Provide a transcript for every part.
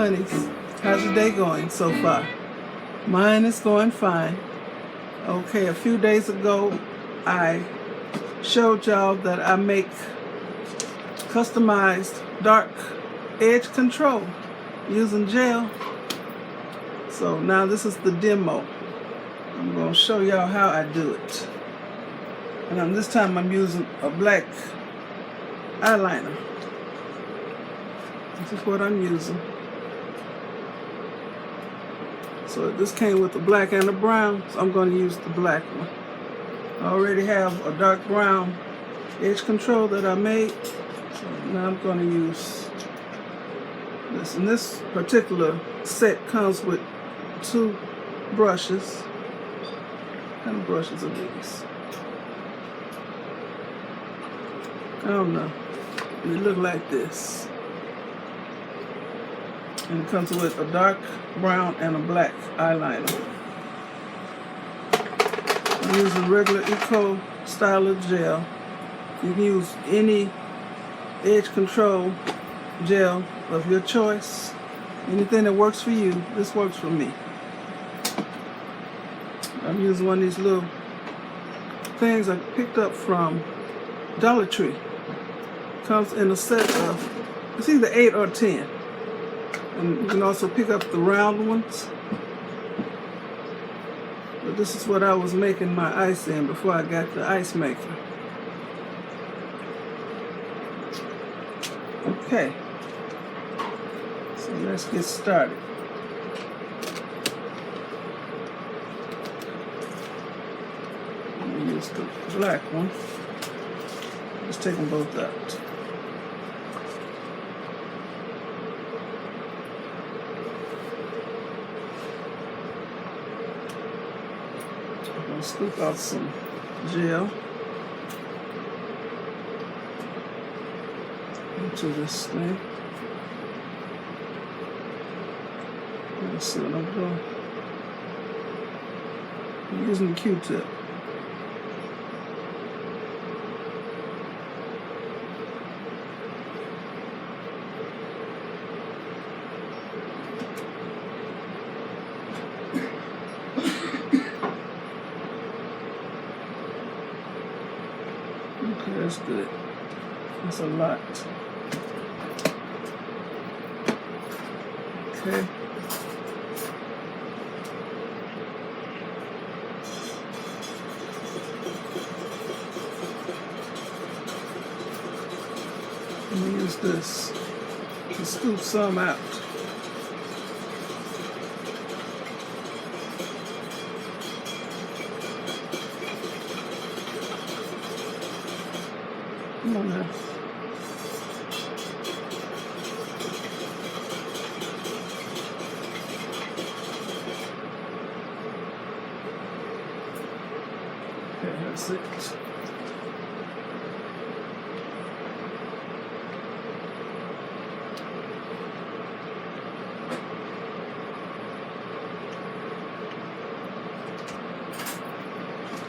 honeys. How's your day going so far? Mine is going fine. Okay, a few days ago, I showed y'all that I make customized dark edge control using gel. So now this is the demo. I'm going to show y'all how I do it. And this time I'm using a black eyeliner. This is what I'm using. So this came with the black and the brown, so I'm going to use the black one. I already have a dark brown edge control that I made, so now I'm going to use this. And this particular set comes with 2 brushes. What kind of brushes are these? I don't know. They look like this. And it comes with a dark brown and a black eyeliner. I'm using regular Eco Styler gel. You can use any edge control gel of your choice. Anything that works for you, this works for me. I'm using one of these little things I picked up from Dollar Tree. Comes in a set of, it's either 8 or 10. And you can also pick up the round ones. But this is what I was making my ice in before I got the ice maker. Okay. So let's get started. I'm going to use the black one. Just take them both out. I'm going to scoop out some gel into this thing. Let's see what I'm doing. I'm using the Q-tip. Okay, that's good. That's a lot. Okay. Let me use this to scoop some out. Come on now. Okay, that's it.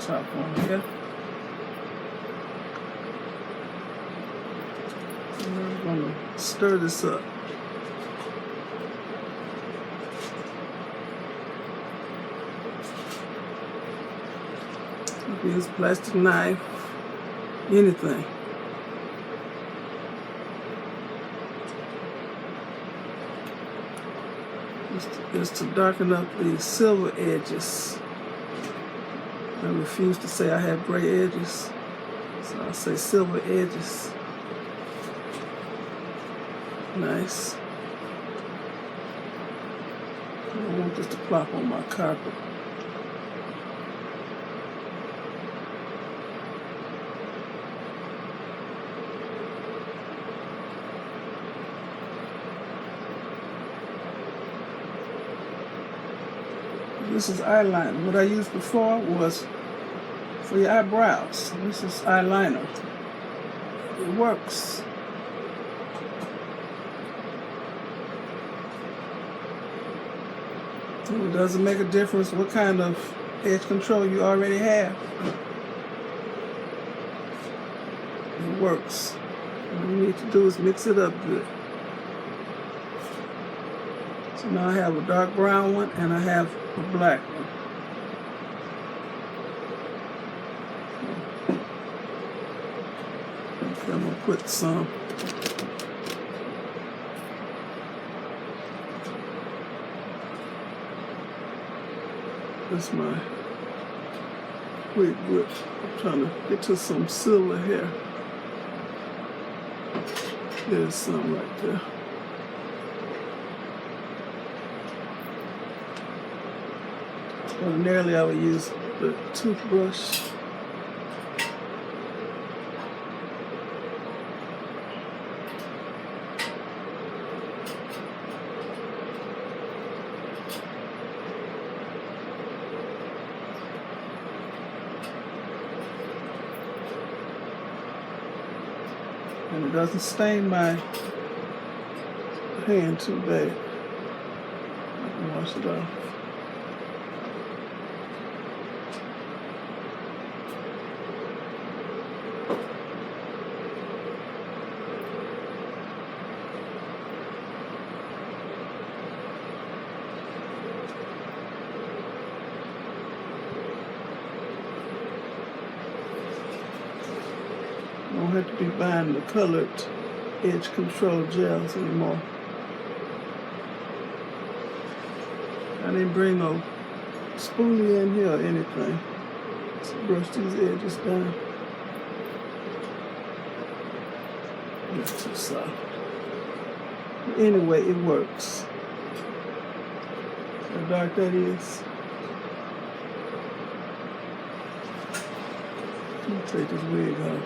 Top one here. I'm going to stir this up. You can use a plastic knife, anything. Just to darken up the silver edges. I refuse to say I have gray edges, so I say silver edges. Nice. I don't want this to plop on my carpet. This is eyeliner. What I used before was for your eyebrows. This is eyeliner. It works. It doesn't make a difference what kind of edge control you already have. It works. All you need to do is mix it up good. So now I have a dark brown one and I have a black one. Okay, I'm going to put some. That's my quick whip. I'm trying to get to some silver here. There's some right there. Ordinarily I would use the toothbrush. And it doesn't stain my hand too bad. I can wash it off. I don't have to be buying the colored edge control gels anymore. I didn't bring no spoolie in here or anything. Just brush these edges down. It's too soft. Anyway, it works. See how dark that is? Let me take this wig off.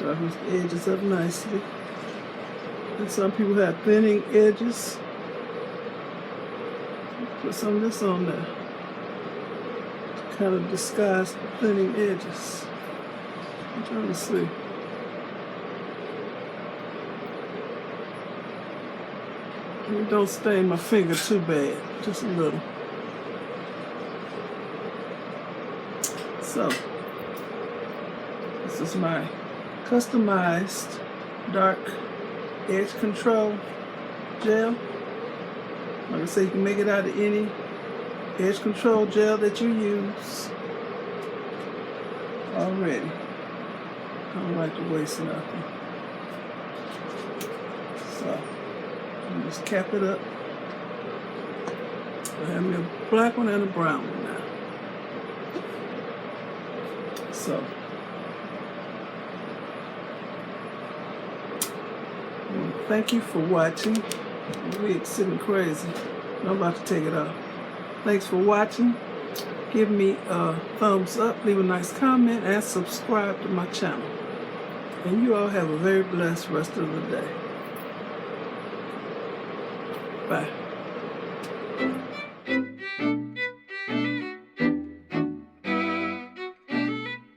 Darkens the edges up nicely. And some people have thinning edges. Put some of this on there to kind of disguise the thinning edges. I'm trying to see. And don't stain my finger too bad, just a little. So, this is my customized dark edge control gel. Like I say, you can make it out of any edge control gel that you use already. I don't like to waste nothing. So, I'm just cap it up. I have me a black one and a brown one now. So, thank you for watching. The wig's sitting crazy. I'm about to take it off. Thanks for watching. Give me a thumbs up, leave a nice comment, and subscribe to my channel. And you all have a very blessed rest of the day. Bye.